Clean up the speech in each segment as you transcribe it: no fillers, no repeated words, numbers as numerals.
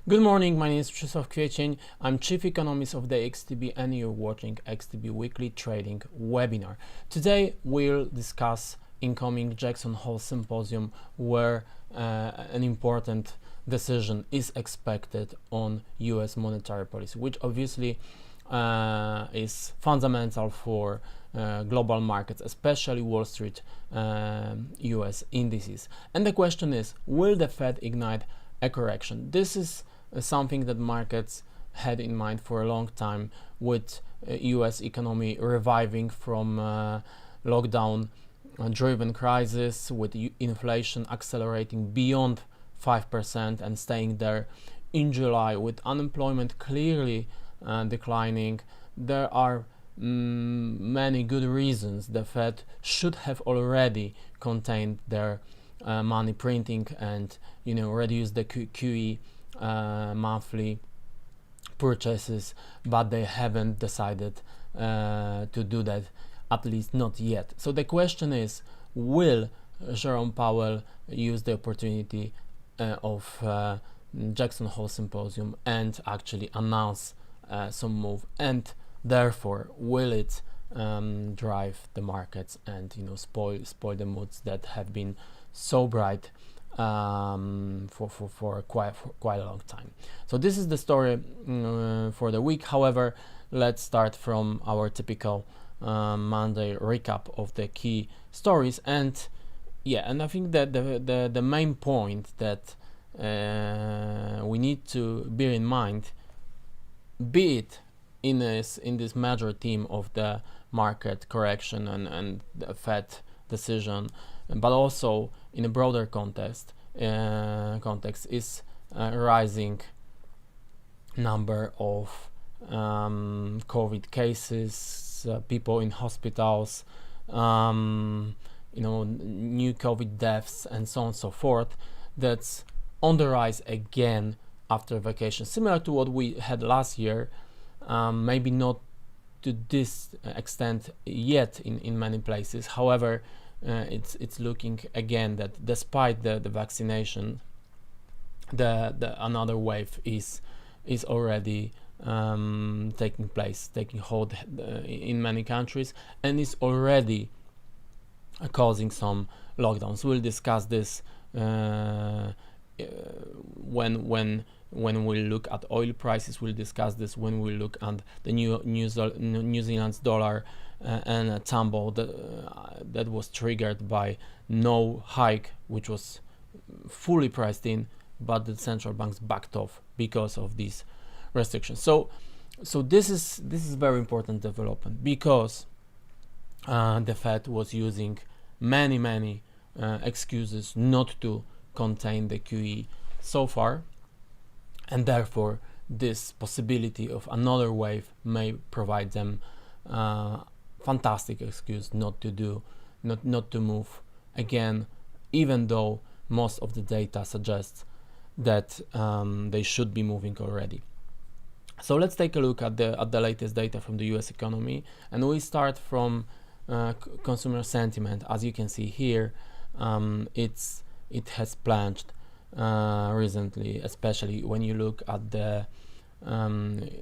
Good morning, my name is Przemysław Kwiecień. I'm Chief Economist of the XTB and you're watching XTB Weekly Trading Webinar. Today we'll discuss incoming Jackson Hole Symposium where an important decision is expected on US monetary policy, which obviously is fundamental for global markets, especially Wall Street US indices. And the question is, will the Fed ignite a correction? This is something that markets had in mind for a long time, with US economy reviving from lockdown driven crisis, with inflation accelerating beyond 5% and staying there in July, with unemployment clearly declining. There are many good reasons the Fed should have already contained their money printing and reduce the QE monthly purchases, but they haven't decided to do that, at least not yet. So the question is, will Jerome Powell use the opportunity of Jackson Hole Symposium and actually announce some move, and therefore will it drive the markets and spoil the moods that have been so bright for quite a long time. So this is the story for the week. However, let's start from our typical Monday recap of the key stories, and I think that the main point that we need to bear in mind, be it in this major theme of the market correction and the Fed decision, but also in a broader context is a rising number of COVID cases, people in hospitals, new COVID deaths, and so on and so forth. That's on the rise again after vacation, similar to what we had last year, maybe not to this extent yet in many places. However, it's looking again that despite the vaccination, the another wave is already taking hold in many countries, and is already causing some lockdowns. We'll discuss this when we look at oil prices. We'll discuss this when we look at the New Zealand's dollar and a tumble that was triggered by no hike, which was fully priced in, but the central banks backed off because of these restrictions. So this is very important development, because the Fed was using many excuses not to contain the QE so far, and therefore this possibility of another wave may provide them fantastic excuse not to move again, even though most of the data suggests that they should be moving already. So let's take a look at the latest data from the US economy, and we start from consumer sentiment. As you can see here, it has plunged recently, especially when you look at the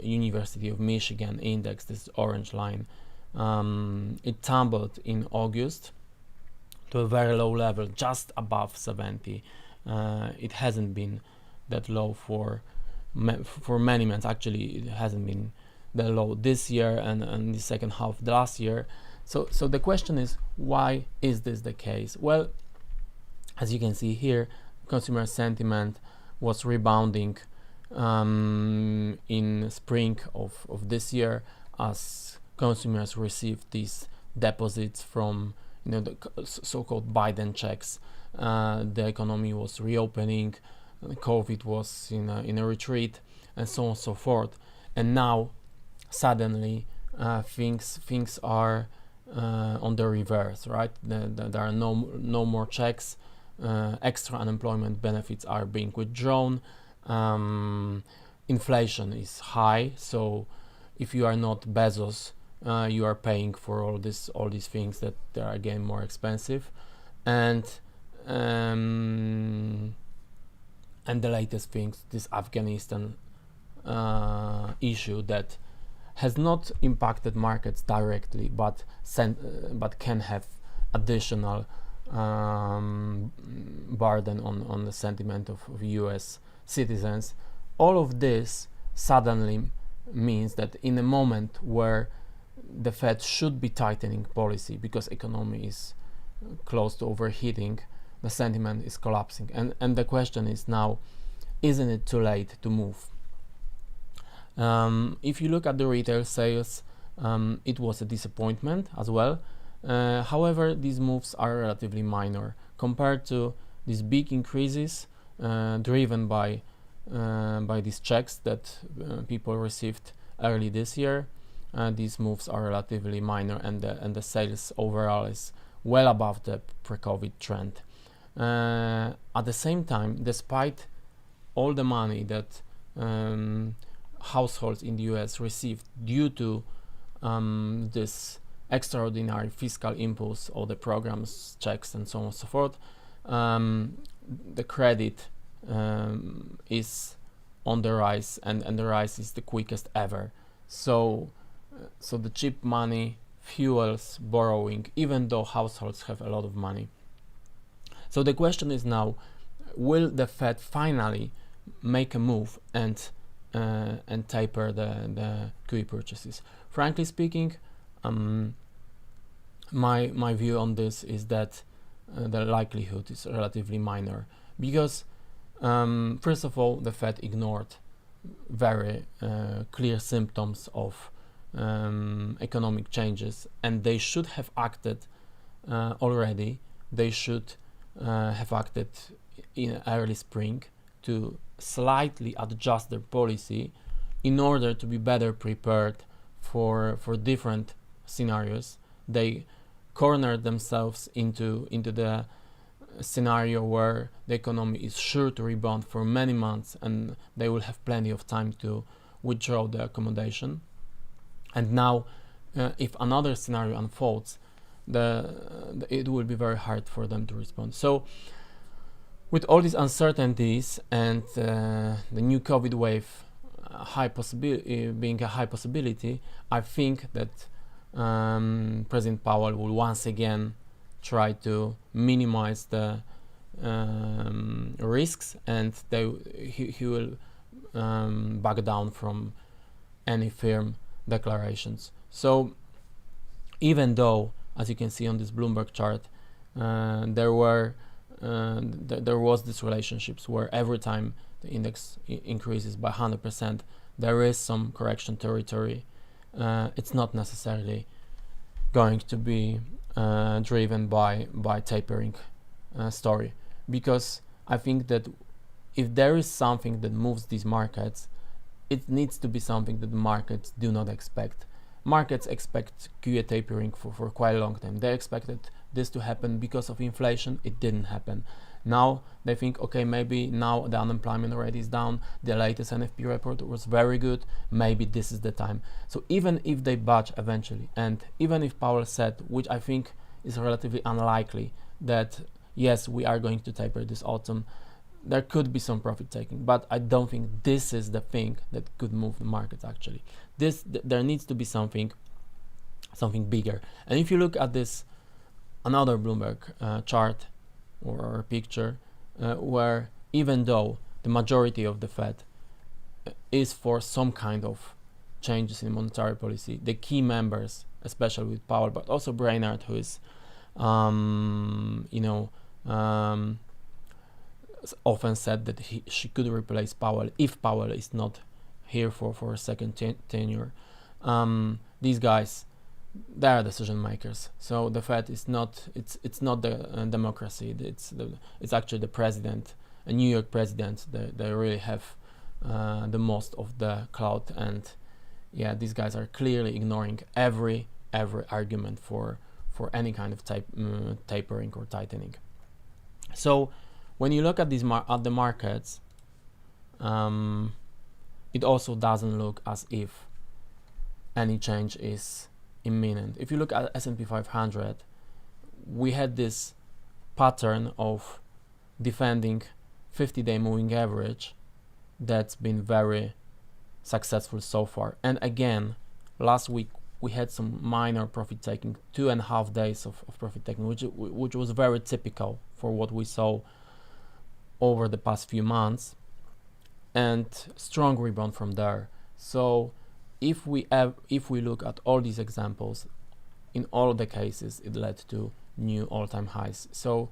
University of Michigan index, this orange line. It tumbled in August to a very low level, just above 70. It hasn't been that low for many months. Actually, it hasn't been that low this year and the second half of the last year. So the question is, why is this the case? Well, as you can see here, consumer sentiment was rebounding in spring of this year, as consumers received these deposits from the so-called Biden checks. The economy was reopening, COVID was in a retreat, and so on and so forth. And now suddenly things are on the reverse, right? There are no more checks. Extra unemployment benefits are being withdrawn. Inflation is high, so if you are not Bezos, you are paying for all these things that they are again more expensive, and And the latest things, this Afghanistan issue that has not impacted markets directly, but can have additional burden on the sentiment of US citizens. All of this suddenly means that in a moment where the Fed should be tightening policy because economy is close to overheating, the sentiment is collapsing. And the question is now, isn't it too late to move? If you look at the retail sales, it was a disappointment as well. However, these moves are relatively minor compared to these big increases driven by these checks that people received early this year. These moves are relatively minor, and the sales overall is well above the pre-COVID trend. At the same time, despite all the money that households in the US received due to this extraordinary fiscal impulse, all the programs, checks, and so on and so forth, the credit is on the rise, and the rise is the quickest ever. So the cheap money fuels borrowing, even though households have a lot of money. So the question is now, will the Fed finally make a move and taper the QE purchases? Frankly speaking, my view on this is that the likelihood is relatively minor, because first of all, the Fed ignored very clear symptoms of economic changes, and they should have acted already. They should have acted in early spring to slightly adjust their policy in order to be better prepared for different scenarios. They cornered themselves into the scenario where the economy is sure to rebound for many months, and they will have plenty of time to withdraw the accommodation. And now, if another scenario unfolds, it will be very hard for them to respond. So, with all these uncertainties and the new COVID wave being a high possibility, I think that President Powell will once again try to minimize the risks, and he will back down from any firm declarations. So even though, as you can see on this Bloomberg chart, there was this relationships where every time the index increases by 100%, there is some correction territory. It's not necessarily going to be driven by tapering story, because I think that if there is something that moves these markets, it needs to be something that the markets do not expect. Markets expect QE tapering for quite a long time. They expected this to happen because of inflation. It didn't happen. Now they think, okay, maybe now the unemployment rate is down, the latest NFP report was very good, maybe this is the time. So even if they budge eventually, and even if Powell said, which I think is relatively unlikely, that yes, we are going to taper this autumn, there could be some profit taking, but I don't think this is the thing that could move the markets actually. There needs to be something bigger. And if you look at this another Bloomberg chart or picture, where even though the majority of the Fed is for some kind of changes in monetary policy, the key members, especially with Powell, but also Brainard, who is often said that she could replace Powell if Powell is not here for a second tenure. These guys, they are decision makers. So the Fed is not. It's not the democracy. It's actually the president, a New York president. They really have the most of the clout, and yeah, these guys are clearly ignoring every argument for any kind of tapering or tightening. So when you look at these at the markets, it also doesn't look as if any change is imminent. If you look at S&P 500, we had this pattern of defending 50-day moving average that's been very successful so far. And again, last week we had some minor profit taking, 2.5 days of profit taking, which was very typical for what we saw over the past few months, and strong rebound from there. So if we look at all these examples, in all of the cases it led to new all-time highs. So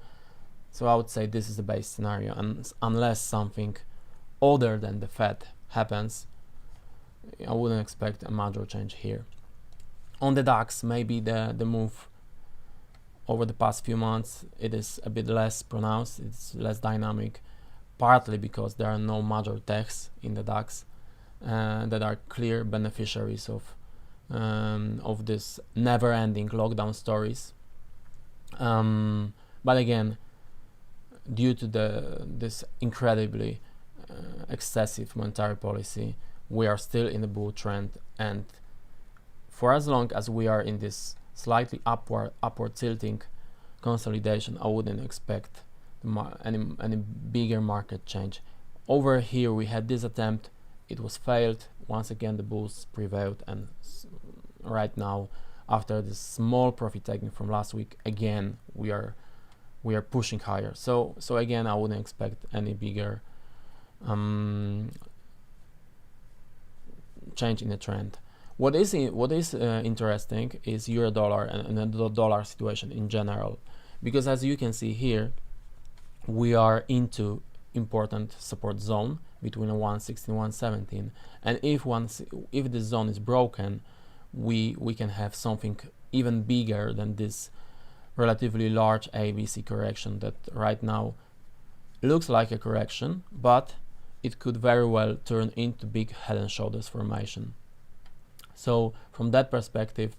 I would say this is the base scenario, and unless something other than the Fed happens, I wouldn't expect a major change here. On the DAX, maybe the move over the past few months, it is a bit less pronounced, it's less dynamic, partly because there are no major techs in the DAX that are clear beneficiaries of this never-ending lockdown stories. But again, due to this incredibly excessive monetary policy, we are still in the bull trend, and for as long as we are in this slightly upward tilting consolidation, I wouldn't expect any bigger market change. Over here we had this attempt, it was failed. Once again the bulls prevailed, and right now, after this small profit taking from last week, again we are pushing higher. So again, I wouldn't expect any bigger change in the trend. What is interesting is euro dollar and the dollar situation in general, because as you can see here, we are into important support zone between 116 and 117, and if this zone is broken, we can have something even bigger than this relatively large ABC correction that right now looks like a correction, but it could very well turn into big head and shoulders formation. So from that perspective,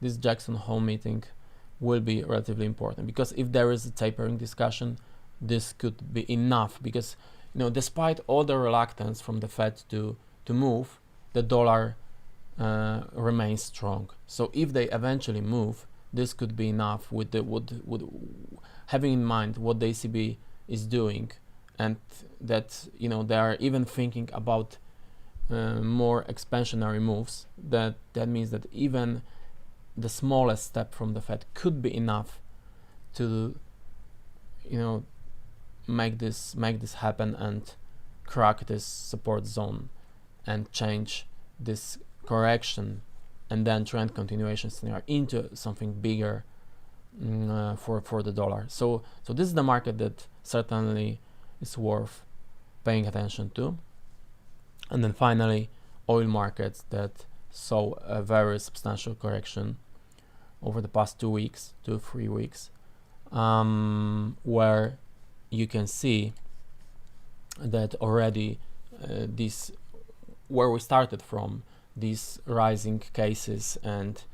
this Jackson Hole meeting will be relatively important, because if there is a tapering discussion, this could be enough, because despite all the reluctance from the Fed to move, the dollar remains strong. So if they eventually move, this could be enough with having in mind what the ECB is doing, and that they are even thinking about more expansionary moves. That means that even the smallest step from the Fed could be enough to make this happen and crack this support zone and change this correction and then trend continuation scenario into something bigger for the dollar. So this is the market that certainly is worth paying attention to. And then finally, oil markets that saw a very substantial correction over the past 3 weeks, where you can see that already where we started from, these rising cases and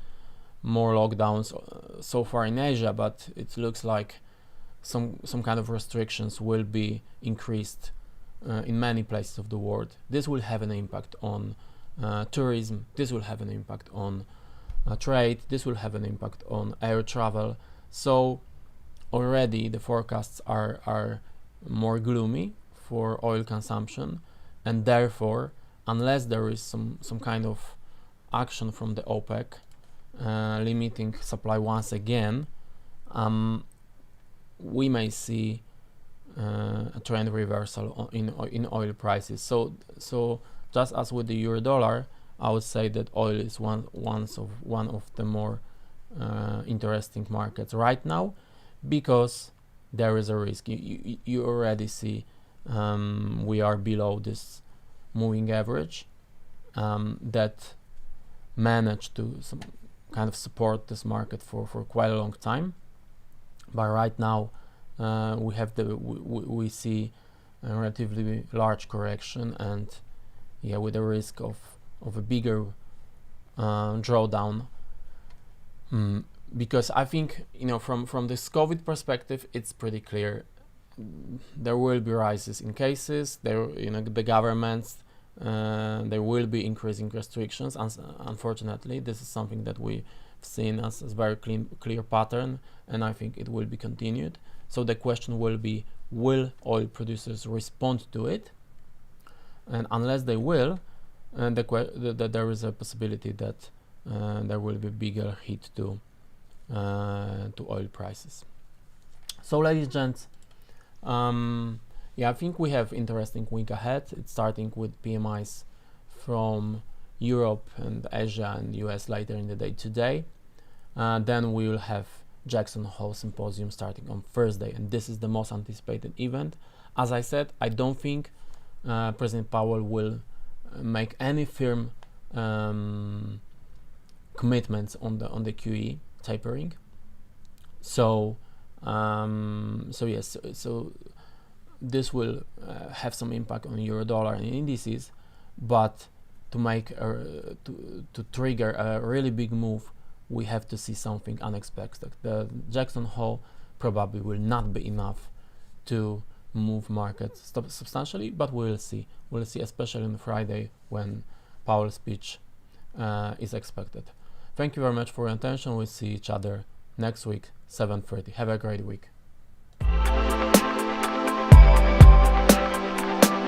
more lockdowns so far in Asia, but it looks like some kind of restrictions will be increased in many places of the world. This will have an impact on tourism, this will have an impact on trade, this will have an impact on air travel. So already the forecasts are more gloomy for oil consumption, and therefore, unless there is some kind of action from the OPEC limiting supply once again, we may see a trend reversal in oil prices. So just as with the euro dollar, I would say that oil is one of the more interesting markets right now, because there is a risk. You already see we are below this moving average that managed to some kind of support this market for quite a long time, but right now we see a relatively large correction, and with the risk of a bigger drawdown, because I think from this COVID perspective, it's pretty clear there will be rises in cases. The governments there will be increasing restrictions. Unfortunately, this is something that we've seen as very clear pattern, and I think it will be continued. So the question will be, will oil producers respond to it? And unless they will, there is a possibility that there will be bigger hit to oil prices. So, ladies and gents, yeah, I think we have interesting week ahead. It's starting with PMIs from Europe and Asia and US later in the day today. Then we will have Jackson Hole Symposium starting on Thursday, and this is the most anticipated event. As I said, I don't think President Powell will make any firm commitments on the QE tapering. So yes, so this will have some impact on euro dollar and indices, but to make to trigger a really big move, we have to see something unexpected. The Jackson Hole probably will not be enough to move markets substantially, but we'll see. We'll see, especially on Friday when Powell's speech is expected. Thank you very much for your attention. We'll see each other next week, 7:30. Have a great week.